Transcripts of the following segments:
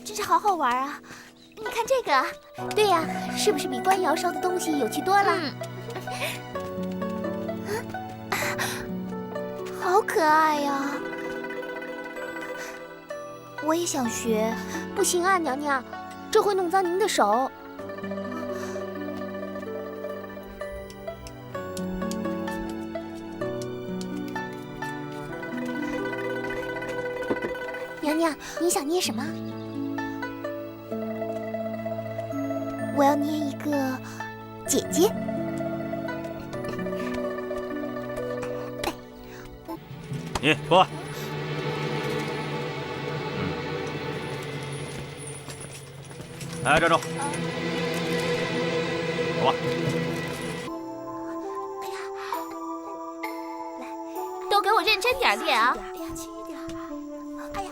真是好好玩啊！你看这个，对呀，是不是比官窑烧的东西有趣多了？好可爱呀！我也想学。不行啊，娘娘，这会弄脏您的手。娘娘，你想捏什么？我要捏一个姐姐。你过来。来，站住！走吧。都给我认真点练啊！轻一点。哎呀，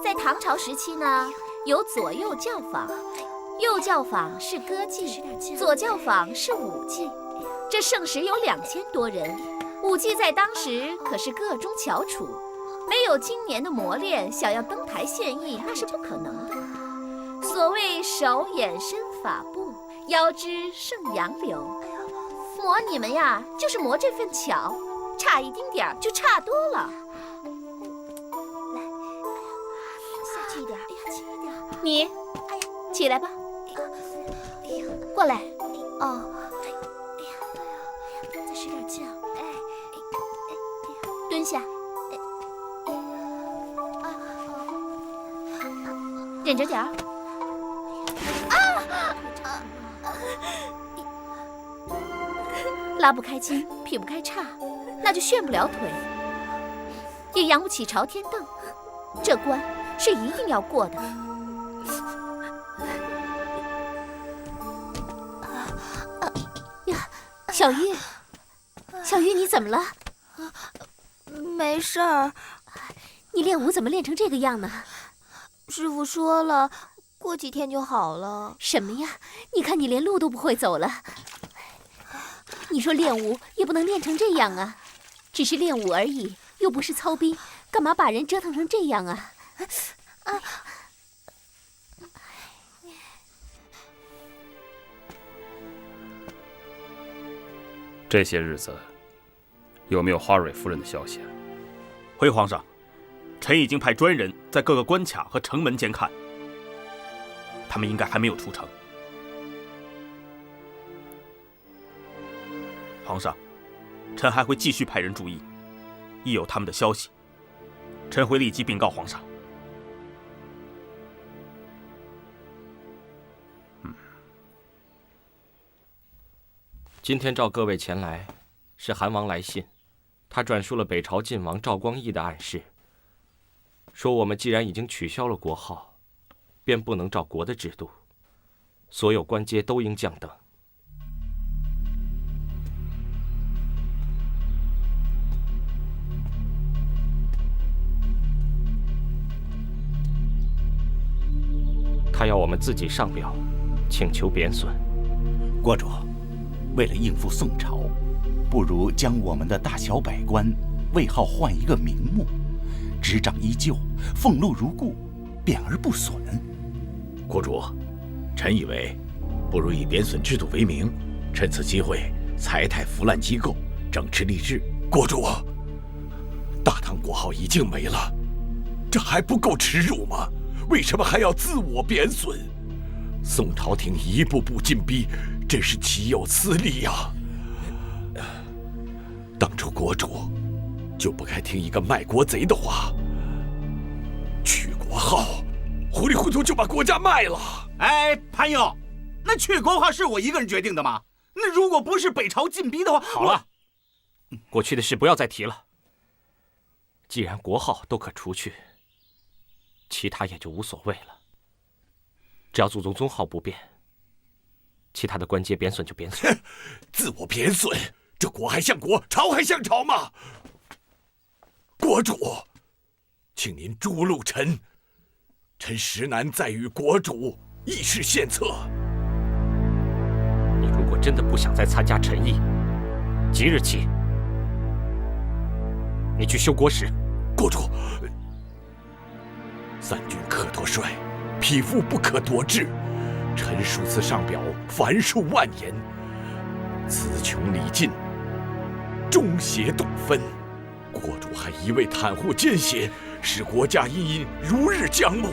在唐朝时期呢，有左右教坊，右教坊是歌妓，左教坊是舞妓。这盛时有2000多人，舞妓在当时可是个中翘楚，没有今年的磨练，想要登台献艺那是不可能的。所谓手眼身法步，腰肢胜杨柳。磨你们呀，就是磨这份巧，差一丁点儿就差多了。来，下去一点，轻一点。你，起来吧。过来。哦。再使点劲啊！蹲下。忍着点儿。拉不开筋，劈不开叉，那就旋不了腿，也扬不起朝天凳。这关是一定要过的。呀，小玉，小玉，你怎么了？没事儿。你练武怎么练成这个样呢？师傅说了，过几天就好了。什么呀？你看你连路都不会走了。你说练武也不能练成这样啊，只是练武而已，又不是操兵，干嘛把人折腾成这样啊？这些日子有没有花蕊夫人的消息啊？回皇上，臣已经派专人在各个关卡和城门监看，他们应该还没有出城。皇上，臣还会继续派人注意，一有他们的消息，臣会立即禀告皇上。今天召各位前来，是韩王来信，他转述了北朝晋王赵光义的暗示，说我们既然已经取消了国号，便不能照国的制度，所有官阶都应降等。他要我们自己上表，请求贬损。国主，为了应付宋朝，不如将我们的大小百官位号换一个名目，执掌依旧，俸禄如故，贬而不损。国主，臣以为，不如以贬损制度为名，趁此机会裁汰腐烂机构，整治吏治。国主，大唐国号已经没了，这还不够耻辱吗？为什么还要自我贬损？宋朝廷一步步进逼，真是岂有此理呀！当初国主就不该听一个卖国贼的话，去国号，糊里糊涂就把国家卖了。哎，潘佑，那去国号是我一个人决定的吗？那如果不是北朝进逼的话，好了，过去的事不要再提了。既然国号都可除去，其他也就无所谓了。只要祖宗宗号不变，其他的官阶贬损就贬损。自我贬损，这国还像国，朝还像朝吗？国主，请您诛戮臣，臣实难再与国主议事献策。果真的不想再参加陈邑，即日起，你去修国史。国主，三军可夺帅，匹夫不可夺志。臣属此上表，凡数万言，词穷理尽，中邪懂分。国主还一味袒护奸邪，使国家殷殷如日将暮。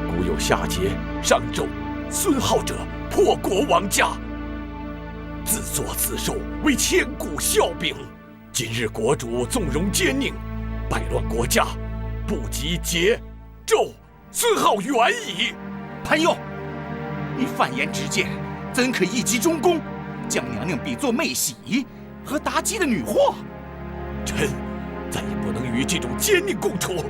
古有夏桀、商纣、孙皓者破国亡家，自作自受，为千古笑柄。今日国主纵容奸佞，败乱国家，不及桀、纣、孙皓远矣。潘佑，你犯言直谏，怎可一击中功，将娘娘比作妹喜和妲己的女货？臣再也不能与这种奸佞共处，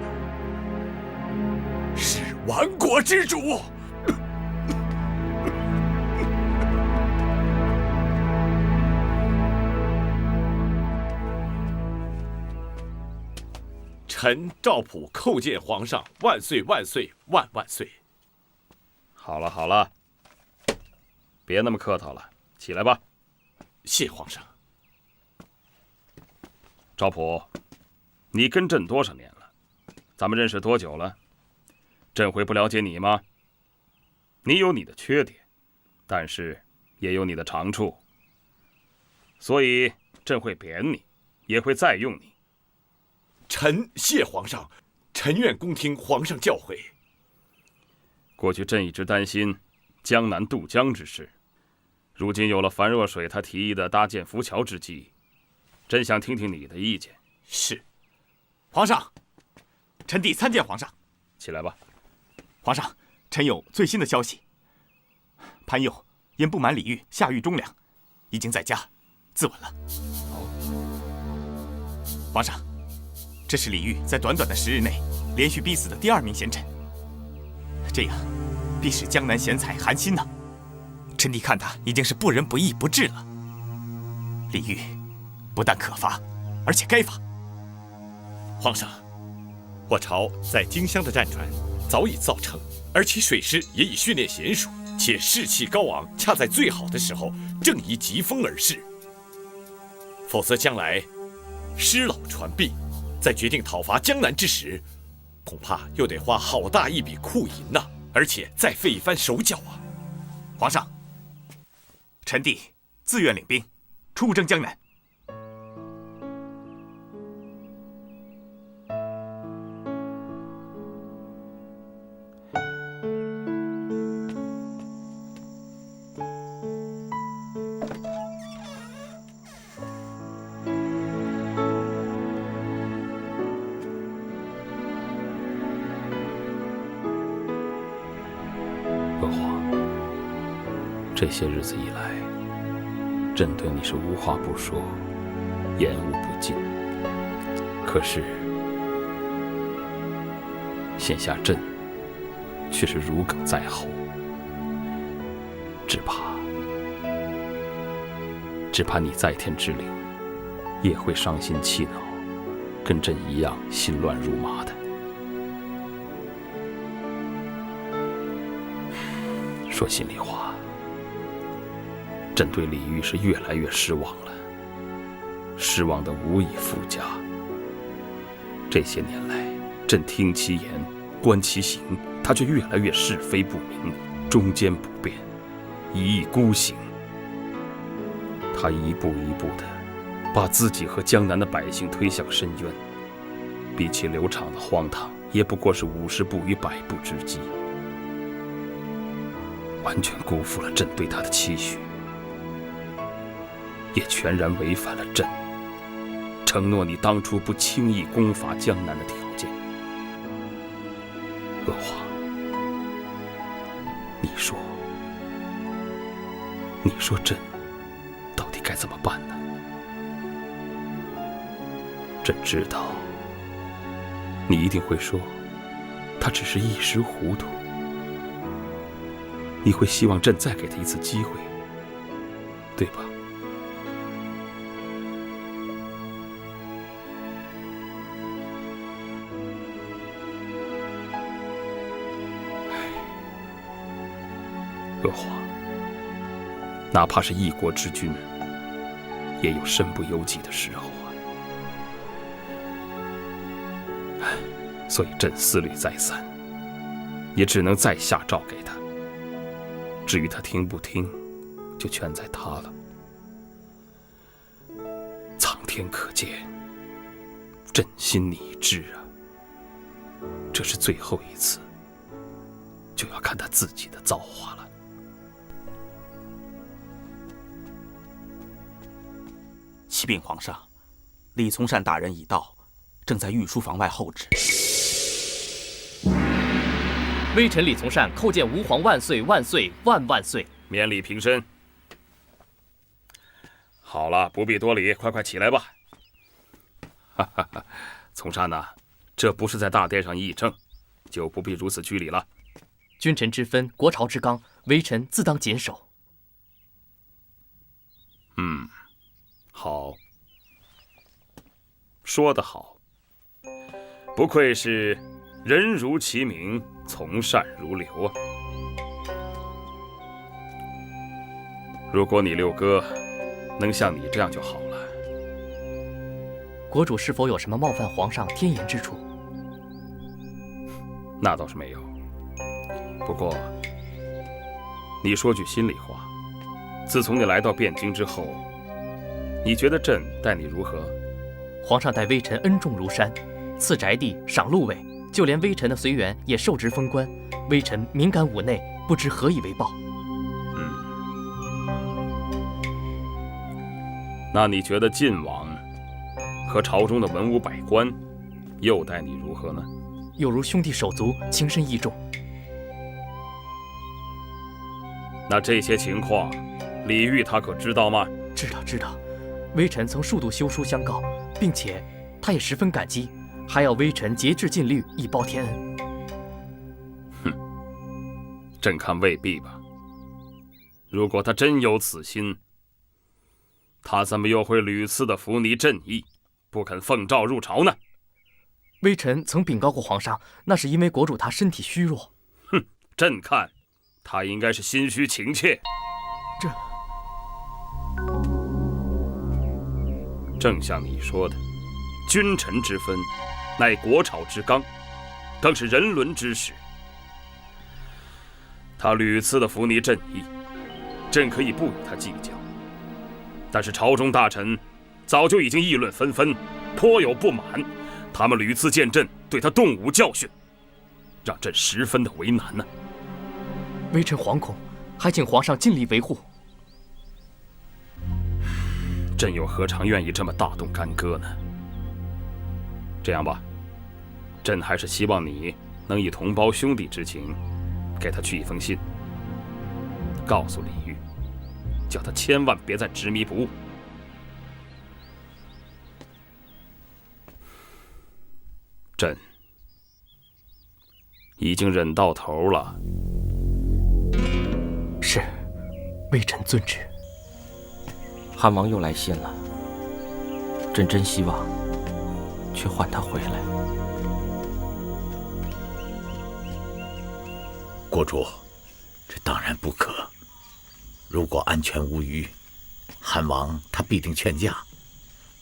是亡国之主。臣赵普叩见皇上，万岁万岁万万岁！好了好了，别那么客套了，起来吧。谢皇上。赵普，你跟朕多少年了？咱们认识多久了？朕会不了解你吗？你有你的缺点，但是也有你的长处，所以朕会贬你，也会再用你。臣谢皇上，臣愿恭听皇上教诲。过去朕一直担心江南渡江之事，如今有了樊若水他提议的搭建浮桥之计，朕想听听你的意见。是，皇上，臣弟参见皇上。起来吧。皇上，臣有最新的消息。潘佑因不满李煜下狱忠良，已经在家自刎了。皇上，这是李煜在短短的10日内连续逼死的第2名贤臣，这样必使江南贤才寒心呐。臣弟看他已经是不仁不义不智了。李煜不但可罚，而且该罚。皇上，我朝在荆襄的战船早已造成，而其水师也已训练娴熟，且士气高昂，恰在最好的时候，正宜疾风而逝。否则将来师老船毕，在决定讨伐江南之时，恐怕又得花好大一笔库银呐，而且再费一番手脚啊。皇上，臣弟自愿领兵，出征江南。娥皇，这些日子以来，朕对你是无话不说，言无不尽。可是现下朕却是如鲠在喉，只怕你在天之灵也会伤心气恼，跟朕一样心乱如麻的。说心里话，朕对李煜是越来越失望了，失望的无以复加。这些年来，朕听其言，观其行，他却越来越是非不明，忠奸不辨，一意孤行。他一步一步地把自己和江南的百姓推向深渊，比起刘昶的荒唐，也不过是50步与100步之机，完全辜负了朕对他的期许，也全然违反了朕承诺你当初不轻易攻伐江南的条件。娥皇，你说朕到底该怎么办呢？朕知道你一定会说，他只是一时糊涂。你会希望朕再给他一次机会，对吧？娥皇，哪怕是一国之君，也有身不由己的时候啊。所以朕思虑再三，也只能再下诏给他。至于他听不听，就全在他了。苍天可鉴，朕心里已知啊。这是最后一次，就要看他自己的造化了。启禀皇上，李从善大人已到，正在御书房外候旨。微臣李从善叩见吾皇万岁万岁万万岁！免礼平身。好了，不必多礼，快起来吧。哈哈哈，从善呐，这不是在大殿上议政，就不必如此拘礼了。君臣之分，国朝之纲，微臣自当谨守。好，说得好，不愧是人如其名，从善如流啊。如果你六哥能像你这样就好了。国主是否有什么冒犯皇上天颜之处？那倒是没有。不过，你说句心里话，自从你来到汴京之后，你觉得朕待你如何？皇上待微臣恩重如山，赐宅地，赏禄位，就连微臣的随员也受职封官。微臣敏感五内，不知何以为报。那你觉得晋王和朝中的文武百官又待你如何呢？有如兄弟手足，情深义重。那这些情况，李煜他可知道吗？知道，微臣曾数度修书相告，并且他也十分感激，还要微臣节制禁律，以报天恩。朕看未必吧。如果他真有此心，他怎么又会屡次的扶你朕意，不肯奉诏入朝呢？微臣曾禀告过皇上，那是因为国主他身体虚弱。朕看他应该是心虚情切。正像你说的，君臣之分，乃国朝之纲，更是人伦之始。他屡次的扶你朕意，朕可以不与他计较。但是朝中大臣早就已经议论纷纷，颇有不满。他们屡次见朕对他动武教训，让朕十分的为难呢。微臣惶恐，还请皇上尽力维护。朕又何尝愿意这么大动干戈呢？这样吧，朕还是希望你能以同胞兄弟之情，给他去一封信，告诉李煜，叫他千万别再执迷不悟。朕已经忍到头了。是，微臣遵旨。汉王又来信了，朕真希望去唤他回来。国主，这当然不可。如果安全无虞，韩王他必定劝驾。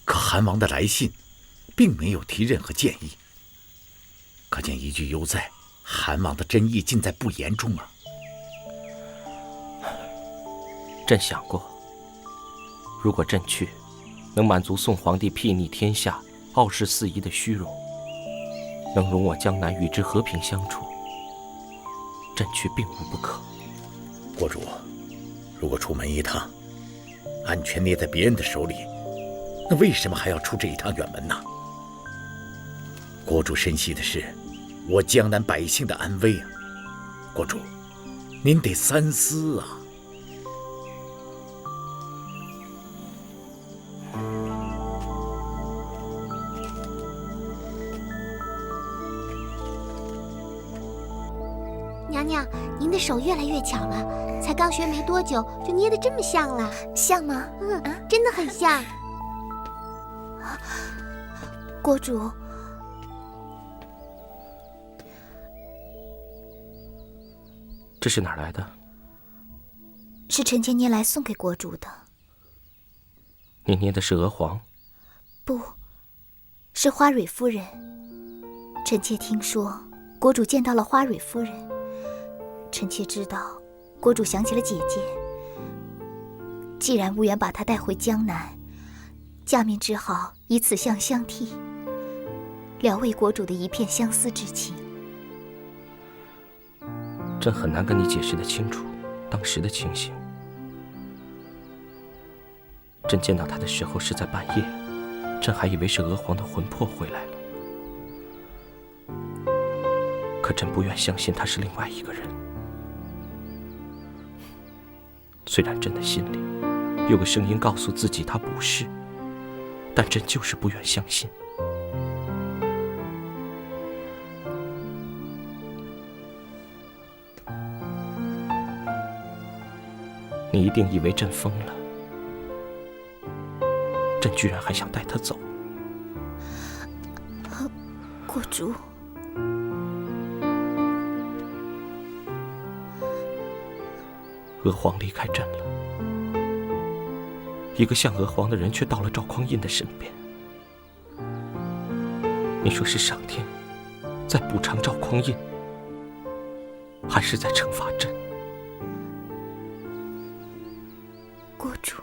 可韩王的来信，并没有提任何建议，可见一句犹在，韩王的真意尽在不言中啊。朕想过，如果朕去，能满足宋皇帝睥睨天下、傲视四夷的虚荣，能容我江南与之和平相处，朕去并无不可。国主，如果出门一趟，安全捏在别人的手里，那为什么还要出这一趟远门呢？国主深系的是我江南百姓的安危啊！国主，您得三思啊！娘娘，您的手越来越巧了，才刚学没多久就捏得这么像了。像吗？真的很像。国主，这是哪儿来的？是臣妾捏来送给国主的。你捏的是娥皇？不，是花蕊夫人。臣妾听说国主见到了花蕊夫人，臣妾知道国主想起了姐姐。既然无缘把她带回江南，下面只好以此相相替，聊慰国主的一片相思之情。朕很难跟你解释得清楚当时的情形。朕见到他的时候是在半夜，朕还以为是娥皇的魂魄回来了。可朕不愿相信他是另外一个人。虽然朕的心里有个声音告诉自己他不是，但朕就是不愿相信。你一定以为朕疯了，朕居然还想带他走。国主，娥皇离开朕了，一个像娥皇的人却到了赵匡胤的身边。你说是上天在补偿赵匡胤，还是在惩罚朕？国主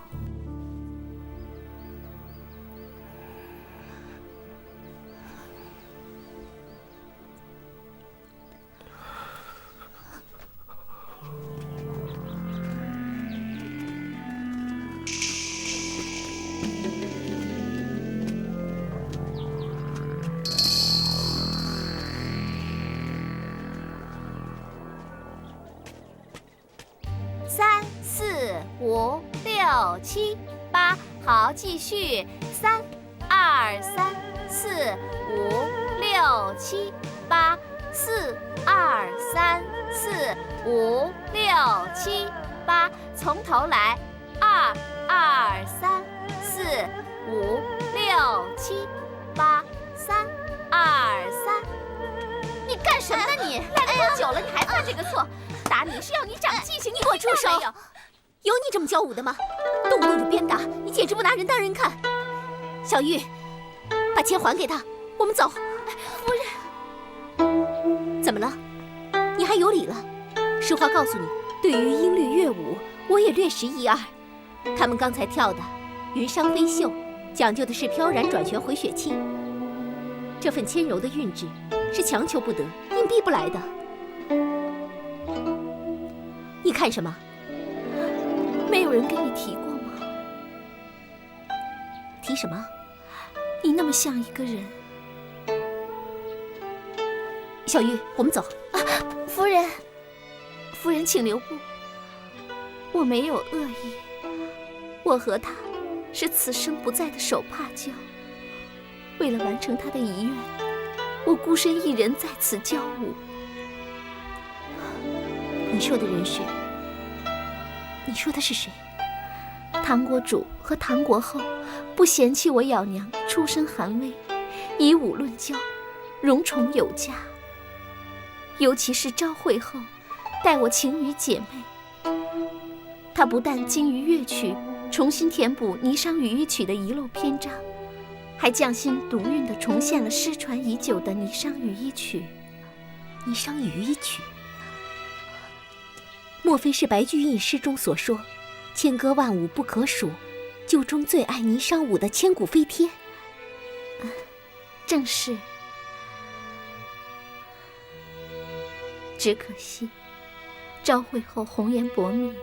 ，3、4、5、6、7、8，好，继续，3、2、3、4、5、6、7、8，4、2、3、4、5、6、7、8，从头来，2、2、3、4、5、6、7、8，3、2、3。你干什么呢你？来了多久了，你还犯这个错？打你是要你长记性，你给我住手！有你这么教舞的吗？动不动就鞭打，你简直不拿人当人看。小玉，把钱还给他，我们走。夫人，怎么了？你还有理了？实话告诉你，对于音律乐舞，我也略识一二。他们刚才跳的《云裳飞袖》，讲究的是飘然转旋回雪轻。这份纤柔的韵致，是强求不得，硬逼不来的。你看什么？没有人跟你提过吗？提什么？你那么像一个人。小玉，我们走。夫人，夫人请留步。我没有恶意，我和他是此生不在的手帕交。为了完成他的遗愿，我孤身一人在此教舞。你说的人是？你说的是谁？唐国主和唐国后不嫌弃我咬娘出身寒微，以武论交，荣宠有加。尤其是昭惠后，待我情于姐妹。她不但精于乐曲，重新填补《霓裳羽衣曲》的遗漏篇章，还匠心独运地重现了失传已久的《霓裳羽衣曲》。霓裳羽衣曲，莫非是白居易诗中所说“千歌万舞不可数，旧中最爱霓裳舞”的千古飞天？正是。只可惜，昭惠后红颜薄命，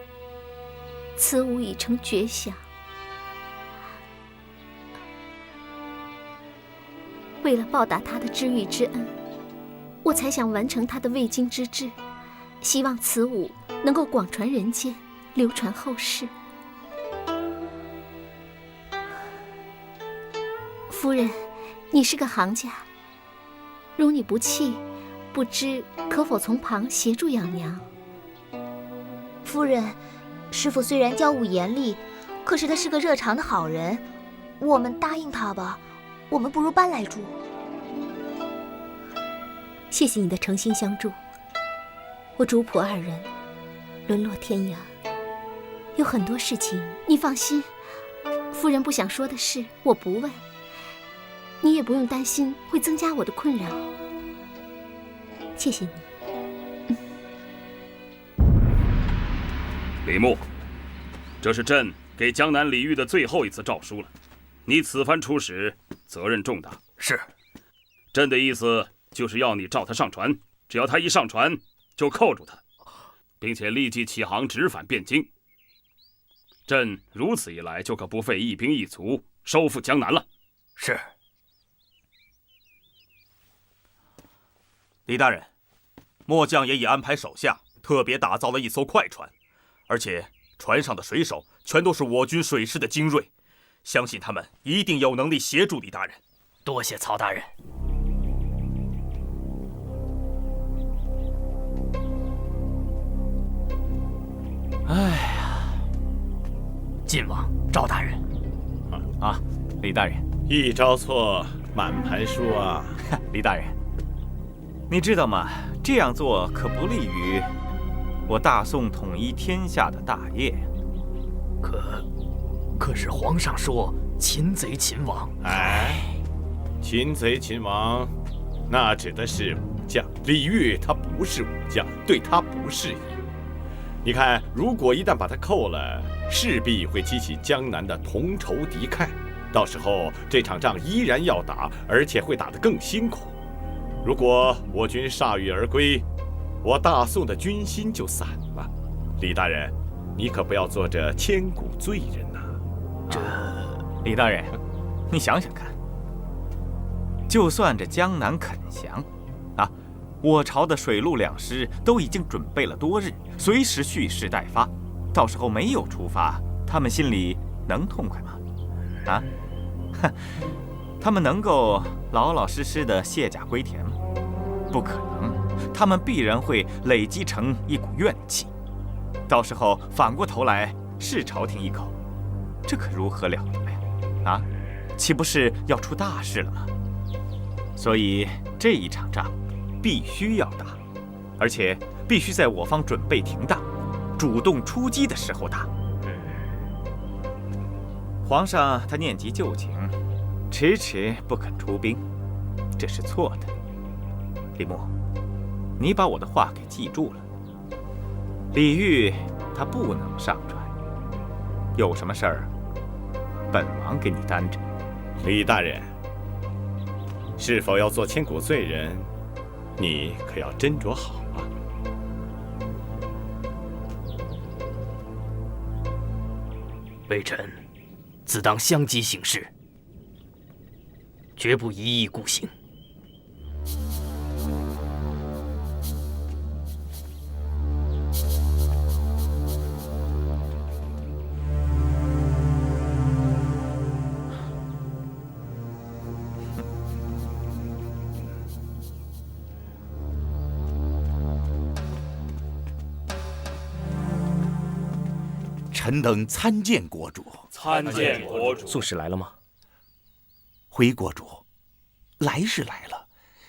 此舞已成绝响。为了报答他的知遇之恩，我才想完成他的未竟之志，希望此舞能够广传人间，流传后世。夫人，你是个行家，如你不弃，不知可否从旁协助养娘？夫人，师父虽然教舞严厉，可是他是个热肠的好人，我们答应他吧。我们不如搬来住。谢谢你的诚心相助。我主仆二人沦落天涯，有很多事情你放心，夫人不想说的事我不问，你也不用担心会增加我的困扰。谢谢你。李牧，这是朕给江南李煜的最后一次诏书了，你此番出使，责任重大。是。朕的意思就是要你召他上船，只要他一上船，就扣住他，并且立即起航直返汴京。朕如此一来，就可不费一兵一卒收复江南了。是。李大人，末将也已安排手下特别打造了一艘快船，而且船上的水手全都是我军水师的精锐，相信他们一定有能力协助李大人。多谢曹大人。哎呀，晋王赵大人，李大人，一招错，满盘输啊！李大人，你知道吗？这样做可不利于我大宋统一天下的大业。可是皇上说擒贼擒王。擒贼擒王，那指的是武将。李煜他不是武将，对他不适宜。你看，如果一旦把他扣了，势必会激起江南的同仇敌忾，到时候这场仗依然要打，而且会打得更辛苦。如果我军铩羽而归，我大宋的军心就散了。李大人，你可不要做这千古罪人呐！李大人，你想想看，就算这江南肯降，我朝的水陆两师都已经准备了多日，随时蓄势待发。到时候没有出发，他们心里能痛快吗？他们能够老老实实的卸甲归田吗？不可能，他们必然会累积成一股怨气，到时候反过头来是朝廷一口，这可如何了得呀？岂不是要出大事了吗？所以这一场仗必须要打，而且必须在我方准备停当、主动出击的时候打。皇上他念及旧情，迟迟不肯出兵，这是错的。李牧，你把我的话给记住了。李煜他不能上船，有什么事儿，本王给你担着。李大人，是否要做千古罪人？你可要斟酌好啊！微臣自当相机行事，绝不一意孤行。臣等参见国主。参见国主。宋使来了吗？回国主，来是来了，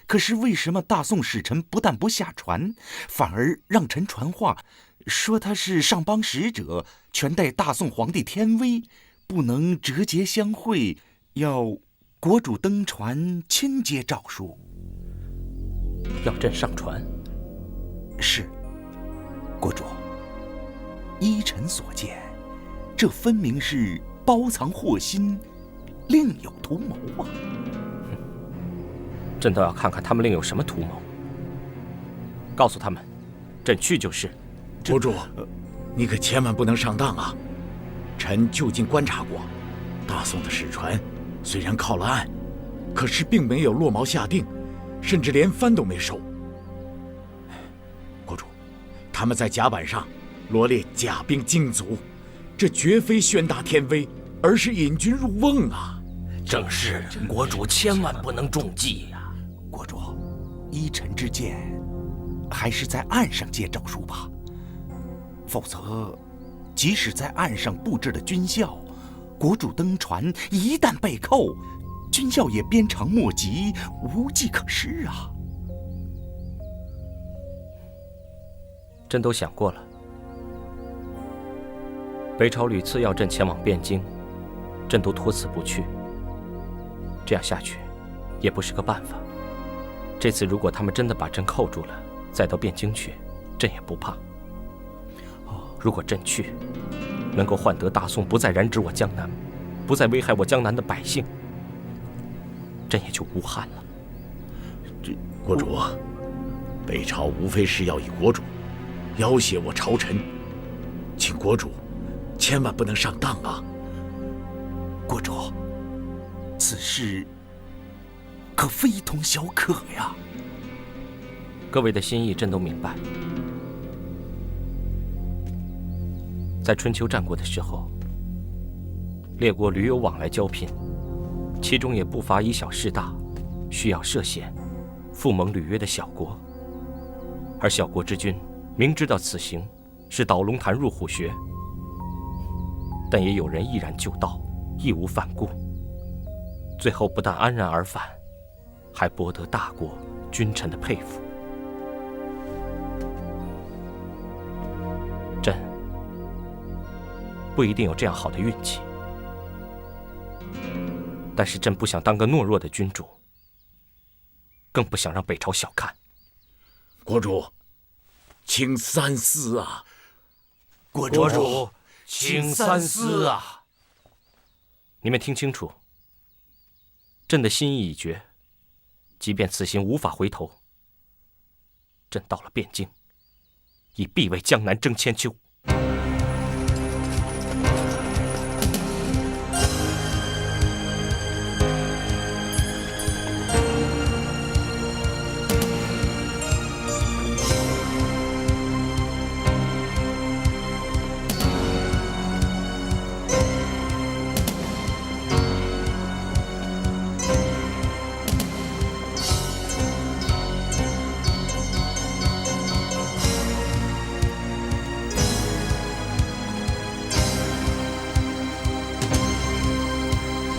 可是为什么大宋使臣不但不下船，反而让臣传话，说他是上邦使者，全代大宋皇帝天威，不能折节相会，要国主登船亲接诏书。要朕上船？是，国主。依臣所见，这分明是包藏祸心，另有图谋啊！朕倒要看看他们另有什么图谋。告诉他们，朕去就是。国主，你可千万不能上当啊！臣就近观察过，大宋的使船虽然靠了岸，可是并没有落锚下定，甚至连帆都没收。国主，他们在甲板上罗列甲兵精卒，这绝非宣达天威，而是引军入瓮啊！正是，国主千万不能中计呀！国主，依臣之见，还是在岸上接诏书吧。否则，即使在岸上布置了军校，国主登船一旦被扣，军校也鞭长莫及，无计可施啊！朕都想过了。北朝屡次要朕前往汴京，朕都托辞不去。这样下去，也不是个办法。这次如果他们真的把朕扣住了，再到汴京去，朕也不怕。如果朕去，能够换得大宋不再染指我江南，不再危害我江南的百姓，朕也就无憾了。国主，北朝无非是要以国主要挟我朝臣，请国主千万不能上当啊！国主，此事可非同小可呀。各位的心意，朕都明白。在春秋战国的时候，列国屡有往来交聘，其中也不乏以小事大，需要涉险、附盟履约的小国。而小国之君明知道此行是倒龙潭入虎穴，但也有人毅然就道，义无反顾，最后不但安然而返，还博得大国君臣的佩服。朕不一定有这样好的运气，但是朕不想当个懦弱的君主，更不想让北朝小看。国主，请三思啊！国主，请三思啊！你们听清楚，朕的心意已决，即便此行无法回头，朕到了汴京，亦必为江南争千秋。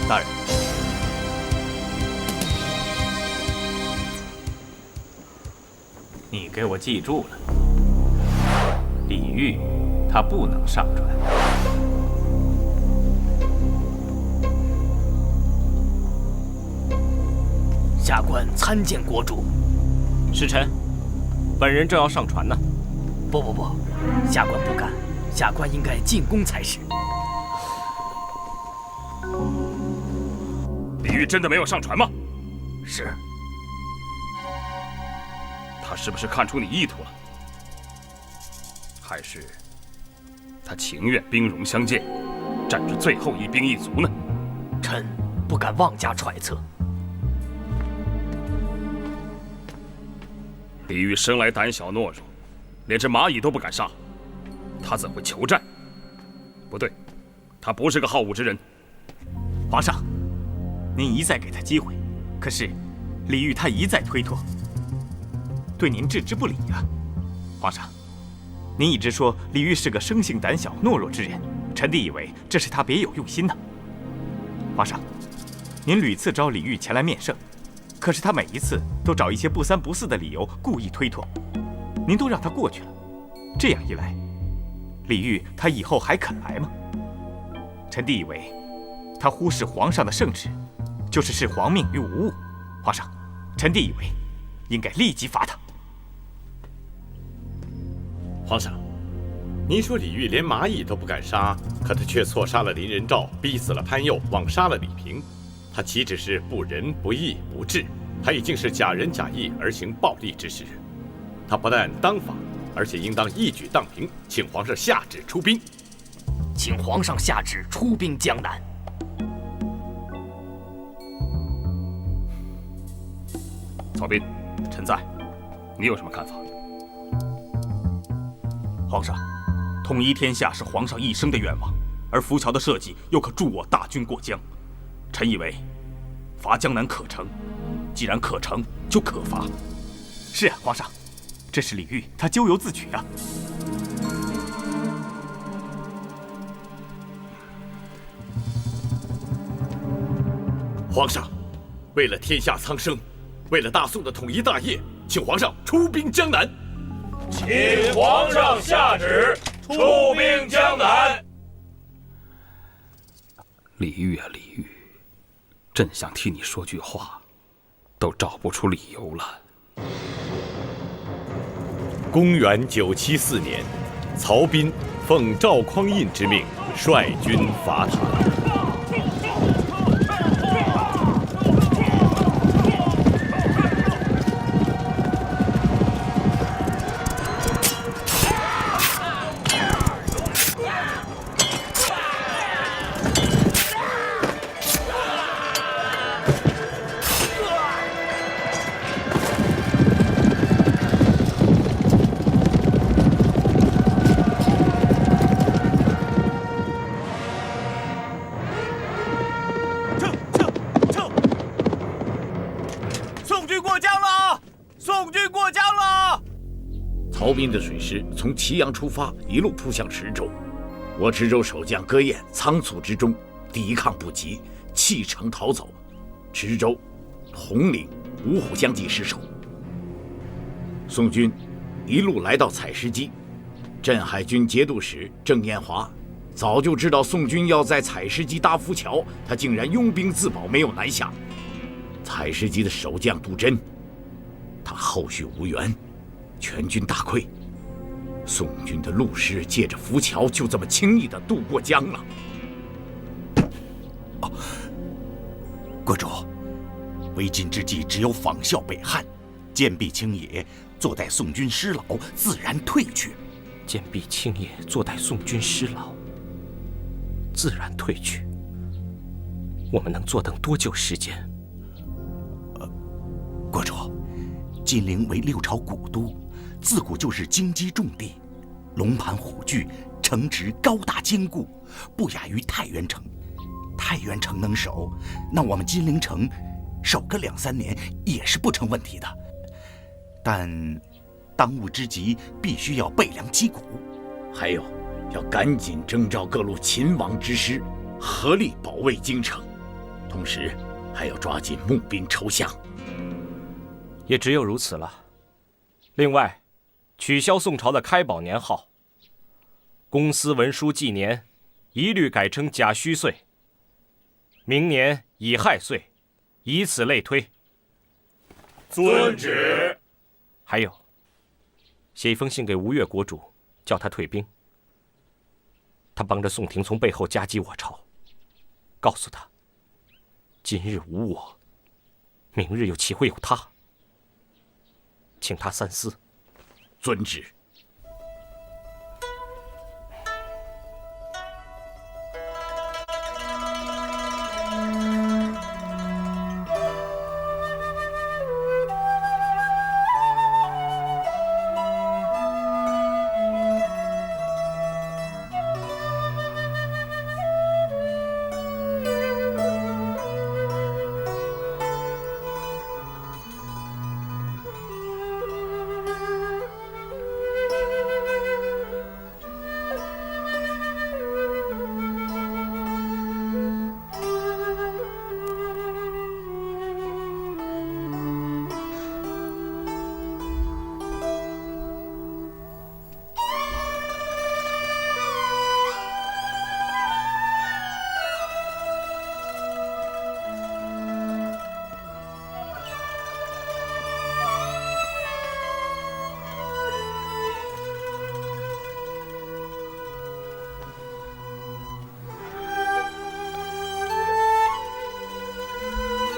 大人，你给我记住了，李煜他不能上船。下官参见国主。使臣，本人正要上船呢。不，下官不敢，下官应该进宫才是。李煜真的没有上船吗？是。他是不是看出你意图了？还是他情愿兵戎相见，战至最后一兵一卒呢？臣不敢妄加揣测。李煜生来胆小懦弱，连只蚂蚁都不敢杀，他怎会求战？不对，他不是个好武之人。皇上，您一再给他机会，可是李煜他一再推脱，对您置之不理啊！皇上，您一直说李煜是个生性胆小懦弱之人，臣弟以为这是他别有用心呢。皇上，您屡次召李煜前来面圣，可是他每一次都找一些不三不四的理由故意推脱，您都让他过去了。这样一来，李煜他以后还肯来吗？臣弟以为他忽视皇上的圣旨，就是视皇命于无物。皇上，臣弟以为应该立即罚他。皇上，您说李煜连蚂蚁都不敢杀，可他却错杀了林仁兆，逼死了潘佑，枉杀了李平。他岂止是不仁不义不智，他已经是假仁假义而行暴力之事。他不但当罚，而且应当一举荡平，请皇上下旨出兵。请皇上下旨出兵江南。曹彬，臣在，你有什么看法？皇上，统一天下是皇上一生的愿望，而浮桥的设计又可助我大军过江。臣以为，伐江南可成，既然可成，就可伐。是啊，皇上，这是李煜他咎由自取啊。皇上，为了天下苍生，为了大宋的统一大业，请皇上出兵江南。请皇上下旨出兵江南。李煜啊，李煜，朕想替你说句话，都找不出理由了。公元974年，曹彬奉赵匡胤之命，率军伐唐。曹彬的水师从祁阳出发，一路扑向池州。我池州守将戈彦仓促之中抵抗不及，弃城逃走。池州、统领、五虎相继失守。宋军一路来到采石矶，镇海军节度使郑彦华早就知道宋军要在采石矶搭浮桥，他竟然拥兵自保，没有南下。采石矶的守将杜真，他后续无援，全军大溃。宋军的陆师借着浮桥，就这么轻易地渡过江了。国主，为今之计只有仿效北汉，坚壁清野，坐待宋军失老，自然退去。坚壁清野，坐待宋军失老，自然退去。我们能坐等多久时间？国主，金陵为六朝古都，自古就是荆棘重地，龙盘虎踞，城池高大坚固，不亚于太原城。太原城能守，那我们金陵城守个2、3年也是不成问题的。但当务之急，必须要备粮击鼓，还有要赶紧征召各路勤王之师，合力保卫京城。同时，还要抓紧募兵筹饷。也只有如此了。另外，取消宋朝的开宝年号，公司文书纪年一律改称甲戌岁，明年乙亥岁，以此类推。遵旨。还有，写一封信给吴越国主，叫他退兵。他帮着宋廷从背后夹击我朝，告诉他，今日无我，明日又岂会有他？请他三思。遵旨。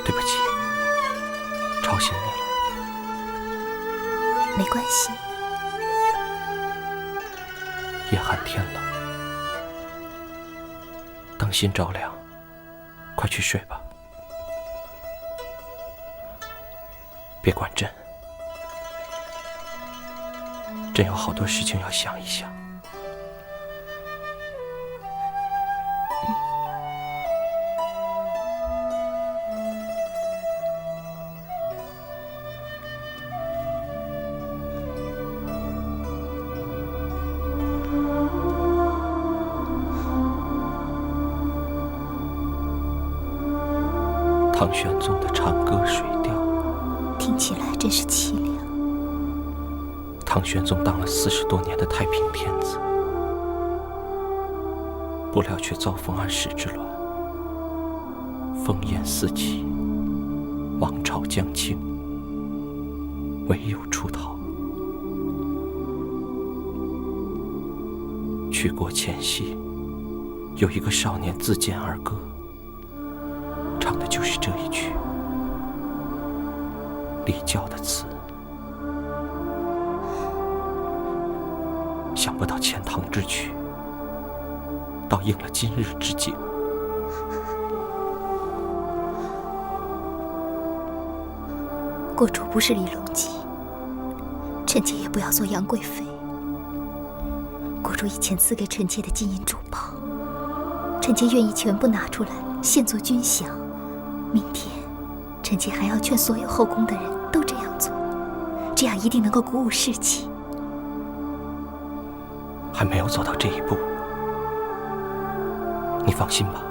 对不起，吵醒你了。没关系。夜寒天冷，灯芯照亮，快去睡吧。别管朕，朕有好多事情要想一想。唐玄宗的长歌水调，听起来真是凄凉。唐玄宗当了40多年的太平天子，不料却遭逢安史之乱，烽烟四起，王朝将倾，唯有出逃。去国前夕，有一个少年自荐儿歌，唱的就是这一曲。李教的词，想不到钱塘之曲，倒应了今日之景。国主不是李隆基，臣妾也不要做杨贵妃。国主以前赐给臣妾的金银珠宝，臣妾愿意全部拿出来献作军饷。明天，臣妾还要劝所有后宫的人都这样做，这样一定能够鼓舞士气。还没有走到这一步，你放心吧。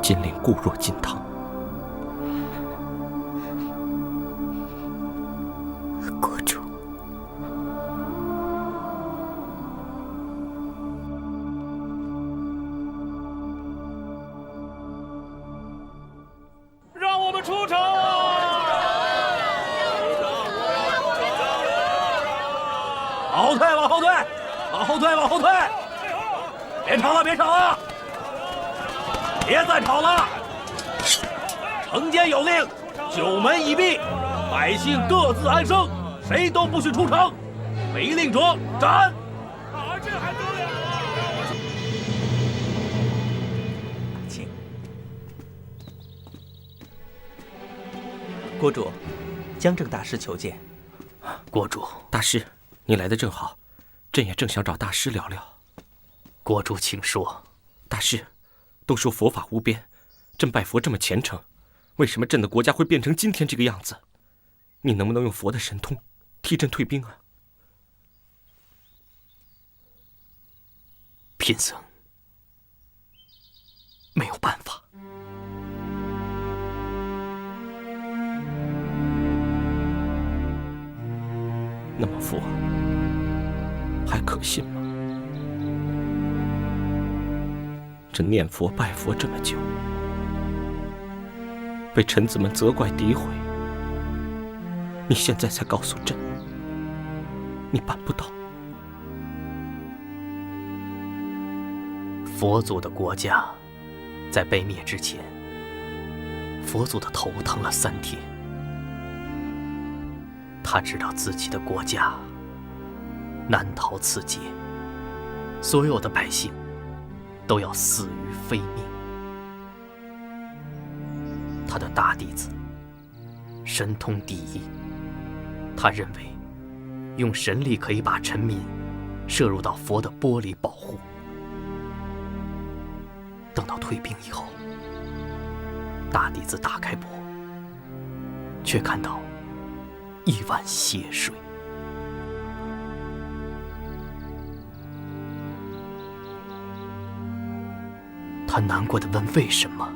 金陵固若金汤。国主，让我们出城！往后退，往后退，往后退，往后退！别吵了，别吵了！别再吵了！城监有令，九门已闭，百姓各自安生，谁都不许出城。违令者斩！这还得了？请。国主，江正大师求见。国主，大师，你来的正好，朕也正想找大师聊聊。国主，请说。大师，都说佛法无边，朕拜佛这么虔诚，为什么朕的国家会变成今天这个样子？你能不能用佛的神通替朕退兵啊？贫僧没有办法。那么佛还可信吗？朕念佛拜佛这么久，被臣子们责怪诋毁，你现在才告诉朕，你办不到。佛祖的国家在被灭之前，佛祖的头疼了3天。他知道自己的国家难逃此劫，所有的百姓都要死于非命。他的大弟子神通第一，他认为用神力可以把臣民摄入到佛的钵里保护。等到退兵以后，大弟子打开钵，却看到一碗血水。他难过地问为什么。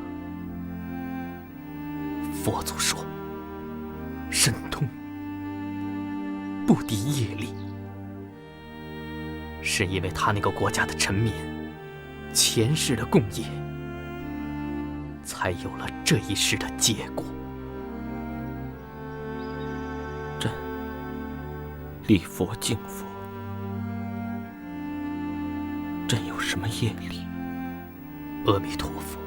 佛祖说，神通不敌业力，是因为他那个国家的臣民前世的共业，才有了这一世的结果。朕礼佛敬佛，朕有什么业力？阿弥陀佛，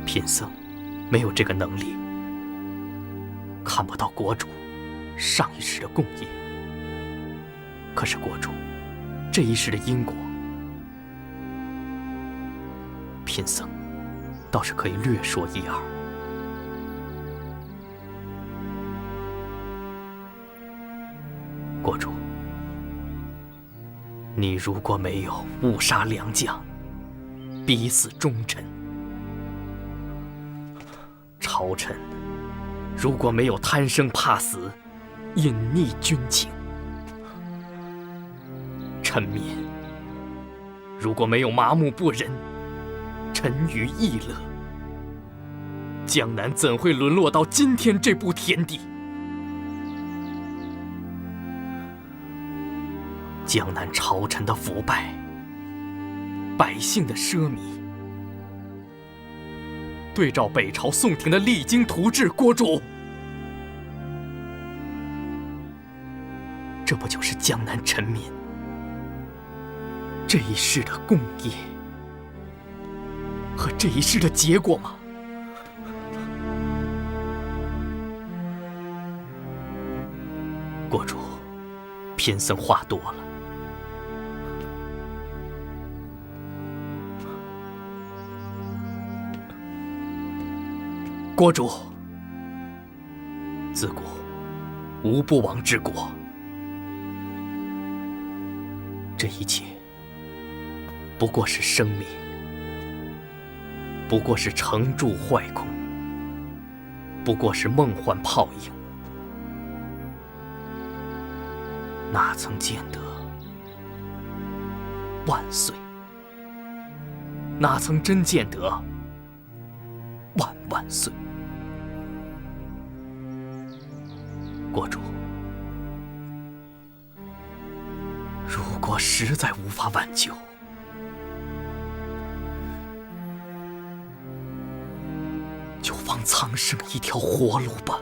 贫僧没有这个能力，看不到国主上一世的共业。可是国主这一世的因果，贫僧倒是可以略说一二。国主，你如果没有误杀良将，逼死忠臣，朝臣如果没有贪生怕死，隐匿军情，臣民如果没有麻木不仁，沉于逸乐，江南怎会沦落到今天这步田地？江南朝臣的腐败，百姓的奢靡，对照北朝宋廷的励精图治，国主，这不就是江南臣民这一世的共业和这一世的结果吗？国主，贫僧话多了。国主，自古无不亡之国，这一切不过是生命，不过是成住坏空，不过是梦幻泡影，哪曾见得万岁？哪曾真见得万万岁？国主，如果实在无法挽救，就放苍生一条活路吧。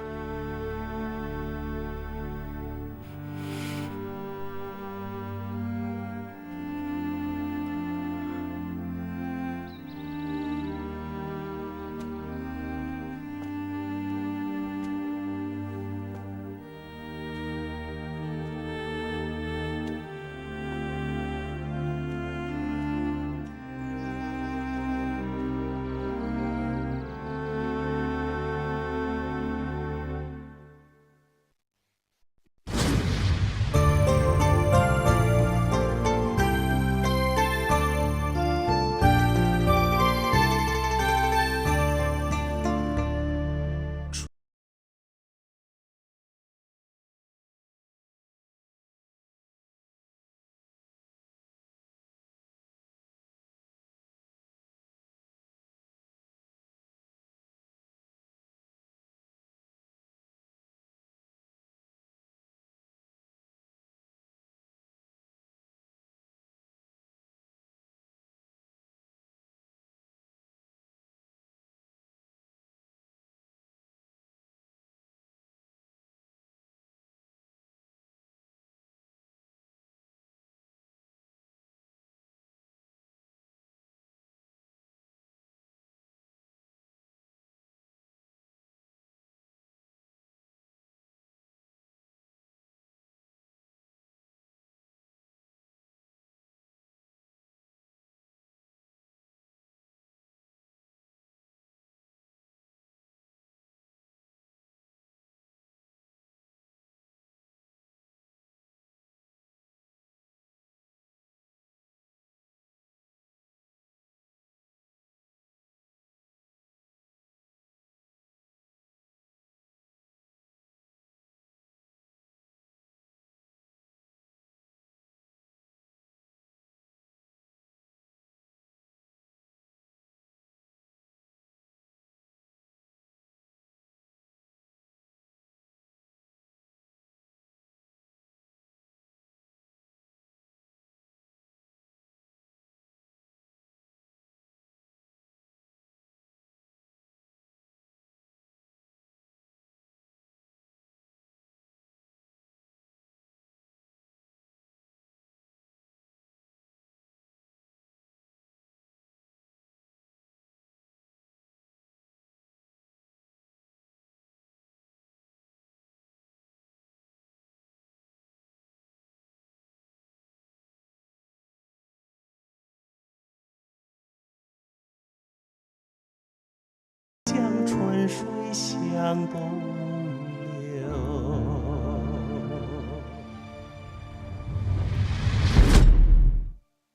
江春水向东